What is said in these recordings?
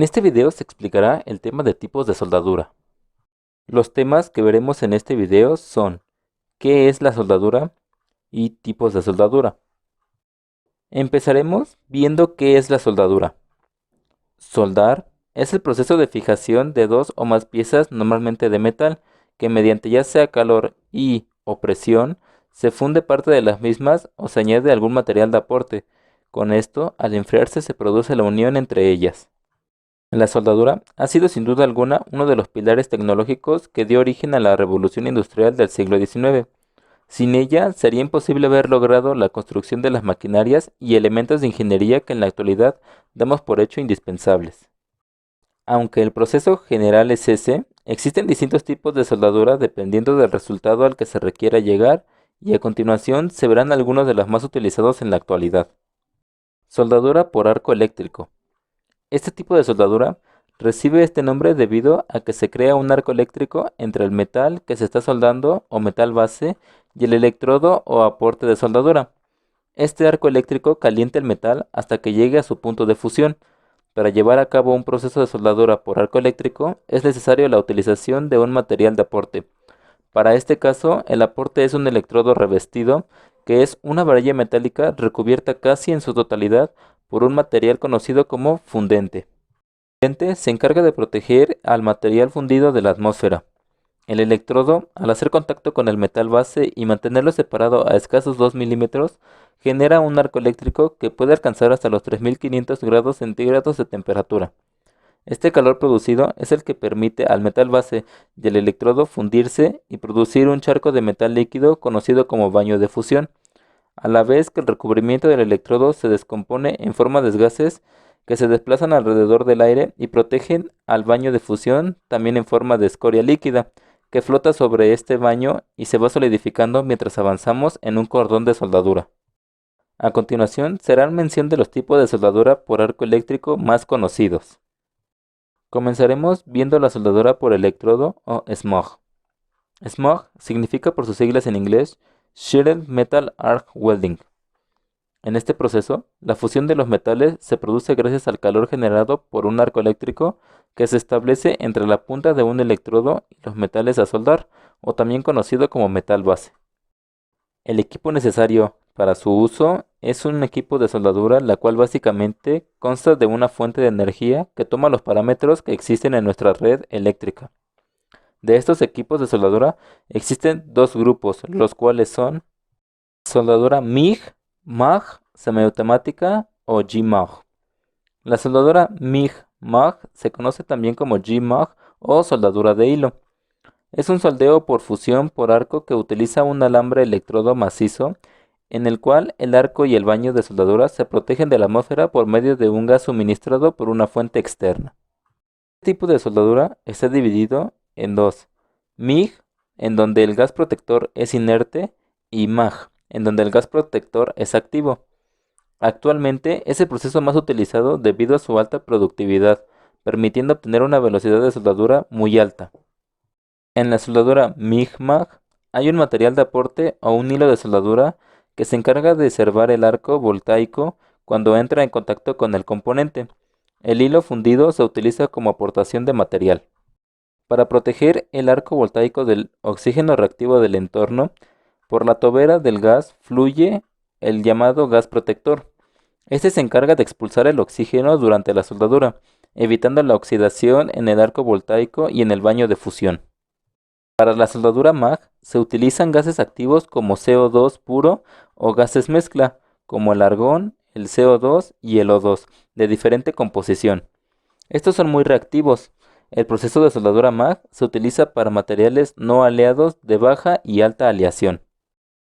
este video se explicará el tema de tipos de soldadura. Los temas que veremos en este video son ¿qué es la soldadura? Y tipos de soldadura. Empezaremos viendo qué es la soldadura. Soldar es el proceso de fijación de dos o más piezas normalmente de metal que mediante ya sea calor y o presión se funde parte de las mismas o se añade algún material de aporte. Con esto, al enfriarse se produce la unión entre ellas. La soldadura ha sido sin duda alguna uno de los pilares tecnológicos que dio origen a la revolución industrial del siglo XIX. Sin ella sería imposible haber logrado la construcción de las maquinarias y elementos de ingeniería que en la actualidad damos por hecho indispensables. Aunque el proceso general es ese, existen distintos tipos de soldadura dependiendo del resultado al que se requiera llegar, y a continuación se verán algunos de los más utilizados en la actualidad. Soldadura por arco eléctrico. Este tipo de soldadura recibe este nombre debido a que se crea un arco eléctrico entre el metal que se está soldando o metal base y el electrodo o aporte de soldadura. Este arco eléctrico calienta el metal hasta que llegue a su punto de fusión. Para llevar a cabo un proceso de soldadura por arco eléctrico es necesario la utilización de un material de aporte. Para este caso, el aporte es un electrodo revestido, que es una varilla metálica recubierta casi en su totalidad por un material conocido como fundente. El fundente se encarga de proteger al material fundido de la atmósfera. El electrodo, al hacer contacto con el metal base y mantenerlo separado a escasos 2 milímetros, genera un arco eléctrico que puede alcanzar hasta los 3500 grados centígrados de temperatura. Este calor producido es el que permite al metal base y al electrodo fundirse y producir un charco de metal líquido conocido como baño de fusión, a la vez que el recubrimiento del electrodo se descompone en forma de gases que se desplazan alrededor del aire y protegen al baño de fusión, también en forma de escoria líquida, que flota sobre este baño y se va solidificando mientras avanzamos en un cordón de soldadura. A continuación será mención de los tipos de soldadura por arco eléctrico más conocidos. Comenzaremos viendo la soldadura por electrodo o SMOG. SMOG significa por sus siglas en inglés Sheared Metal Arc Welding. En este proceso, la fusión de los metales se produce gracias al calor generado por un arco eléctrico que se establece entre la punta de un electrodo y los metales a soldar, o también conocido como metal base. El equipo necesario para su uso es un equipo de soldadura, la cual básicamente consta de una fuente de energía que toma los parámetros que existen en nuestra red eléctrica. De estos equipos de soldadura existen dos grupos, los cuales son soldadura MIG, MAG, semiautomática o GMAG. La soldadura MIG-MAG se conoce también como GMAG o soldadura de hilo. Es un soldeo por fusión por arco que utiliza un alambre electrodo macizo en el cual el arco y el baño de soldadura se protegen de la atmósfera por medio de un gas suministrado por una fuente externa. Este tipo de soldadura está dividido en dos: MIG, en donde el gas protector es inerte, y MAG, en donde el gas protector es activo. Actualmente es el proceso más utilizado debido a su alta productividad, permitiendo obtener una velocidad de soldadura muy alta. En la soldadura MIG-MAG hay un material de aporte o un hilo de soldadura que se encarga de cervar el arco voltaico cuando entra en contacto con el componente. El hilo fundido se utiliza como aportación de material. Para proteger el arco voltaico del oxígeno reactivo del entorno, por la tobera del gas fluye el llamado gas protector. Este se encarga de expulsar el oxígeno durante la soldadura, evitando la oxidación en el arco voltaico y en el baño de fusión. Para la soldadura MAG se utilizan gases activos como CO2 puro o gases mezcla, como el argón, el CO2 y el O2, de diferente composición. Estos son muy reactivos. El proceso de soldadura MAG se utiliza para materiales no aleados de baja y alta aleación.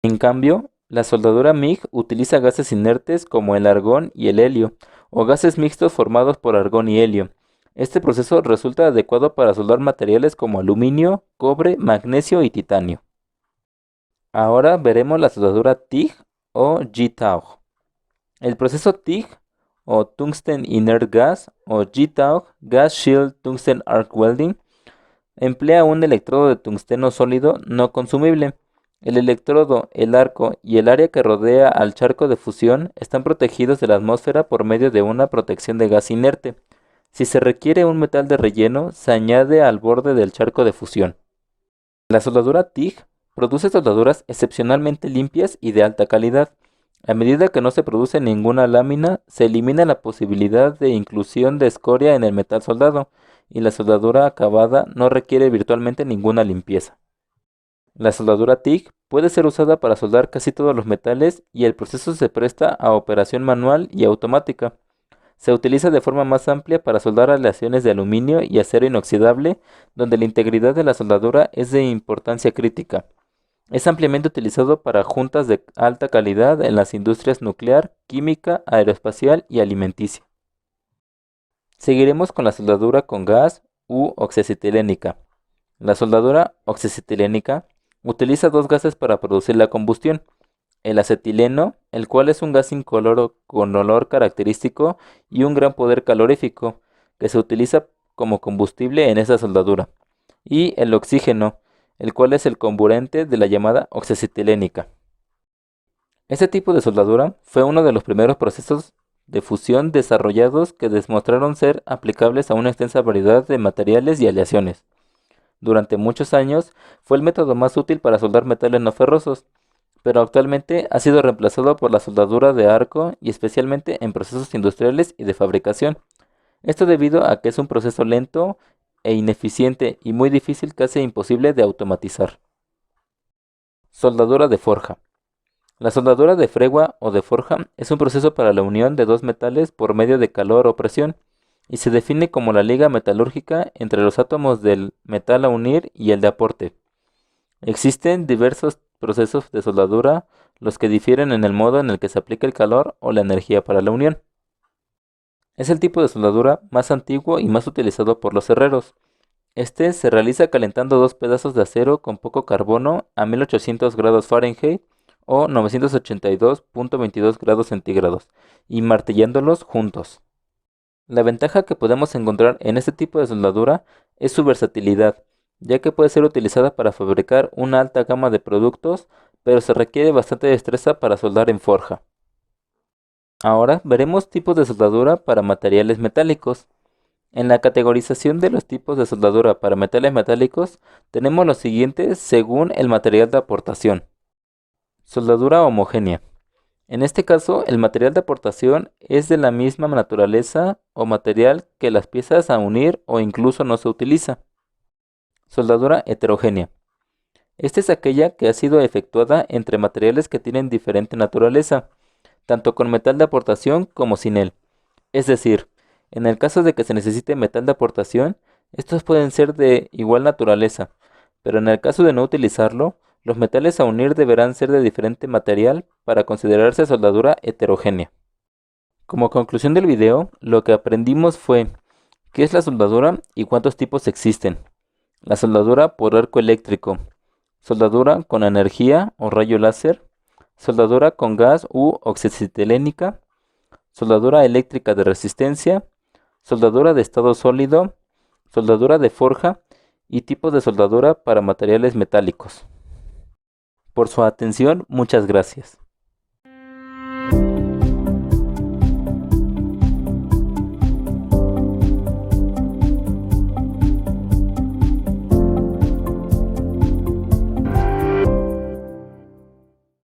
En cambio, la soldadura MIG utiliza gases inertes como el argón y el helio, o gases mixtos formados por argón y helio. Este proceso resulta adecuado para soldar materiales como aluminio, cobre, magnesio y titanio. Ahora veremos la soldadura TIG o G-TAG. El proceso TIG o Tungsten Inert Gas o G-TAG Gas Shield Tungsten Arc Welding emplea un electrodo de tungsteno sólido no consumible. El electrodo, el arco y el área que rodea al charco de fusión están protegidos de la atmósfera por medio de una protección de gas inerte. Si se requiere un metal de relleno, se añade al borde del charco de fusión. La soldadura TIG produce soldaduras excepcionalmente limpias y de alta calidad. A medida que no se produce ninguna lámina, se elimina la posibilidad de inclusión de escoria en el metal soldado, y la soldadura acabada no requiere virtualmente ninguna limpieza. La soldadura TIG puede ser usada para soldar casi todos los metales y el proceso se presta a operación manual y automática. Se utiliza de forma más amplia para soldar aleaciones de aluminio y acero inoxidable, donde la integridad de la soldadura es de importancia crítica. Es ampliamente utilizado para juntas de alta calidad en las industrias nuclear, química, aeroespacial y alimenticia. Seguiremos con la soldadura con gas u oxacetilénica. La soldadura oxacetilénica utiliza dos gases para producir la combustión: el acetileno, el cual es un gas incoloro con olor característico y un gran poder calorífico, que se utiliza como combustible en esa soldadura, y el oxígeno, el cual es el comburente de la llamada oxacetilénica. Este tipo de soldadura fue uno de los primeros procesos de fusión desarrollados que demostraron ser aplicables a una extensa variedad de materiales y aleaciones. Durante muchos años fue el método más útil para soldar metales no ferrosos, pero actualmente ha sido reemplazado por la soldadura de arco y especialmente en procesos industriales y de fabricación. Esto debido a que es un proceso lento e ineficiente y muy difícil, casi imposible de automatizar. Soldadura de forja. La soldadura de fregua o de forja es un proceso para la unión de dos metales por medio de calor o presión, y se define como la liga metalúrgica entre los átomos del metal a unir y el de aporte. Existen diversos procesos de soldadura, los que difieren en el modo en el que se aplica el calor o la energía para la unión. Es el tipo de soldadura más antiguo y más utilizado por los herreros. Este se realiza calentando dos pedazos de acero con poco carbono a 1800 grados Fahrenheit o 982.22 grados centígrados y martillándolos juntos. La ventaja que podemos encontrar en este tipo de soldadura es su versatilidad, ya que puede ser utilizada para fabricar una alta gama de productos, pero se requiere bastante destreza para soldar en forja. Ahora veremos tipos de soldadura para materiales metálicos. En la categorización de los tipos de soldadura para metales metálicos tenemos los siguientes según el material de aportación. Soldadura homogénea. En este caso, el material de aportación es de la misma naturaleza o material que las piezas a unir o incluso no se utiliza. Soldadura heterogénea. Esta es aquella que ha sido efectuada entre materiales que tienen diferente naturaleza, tanto con metal de aportación como sin él. Es decir, en el caso de que se necesite metal de aportación, estos pueden ser de igual naturaleza, pero en el caso de no utilizarlo, los metales a unir deberán ser de diferente material para considerarse soldadura heterogénea. Como conclusión del video, lo que aprendimos fue qué es la soldadura y cuántos tipos existen. La soldadura por arco eléctrico, soldadura con energía o rayo láser, soldadura con gas u oxacetilénica, soldadura eléctrica de resistencia, soldadura de estado sólido, soldadura de forja y tipos de soldadura para materiales metálicos. Por su atención, muchas gracias.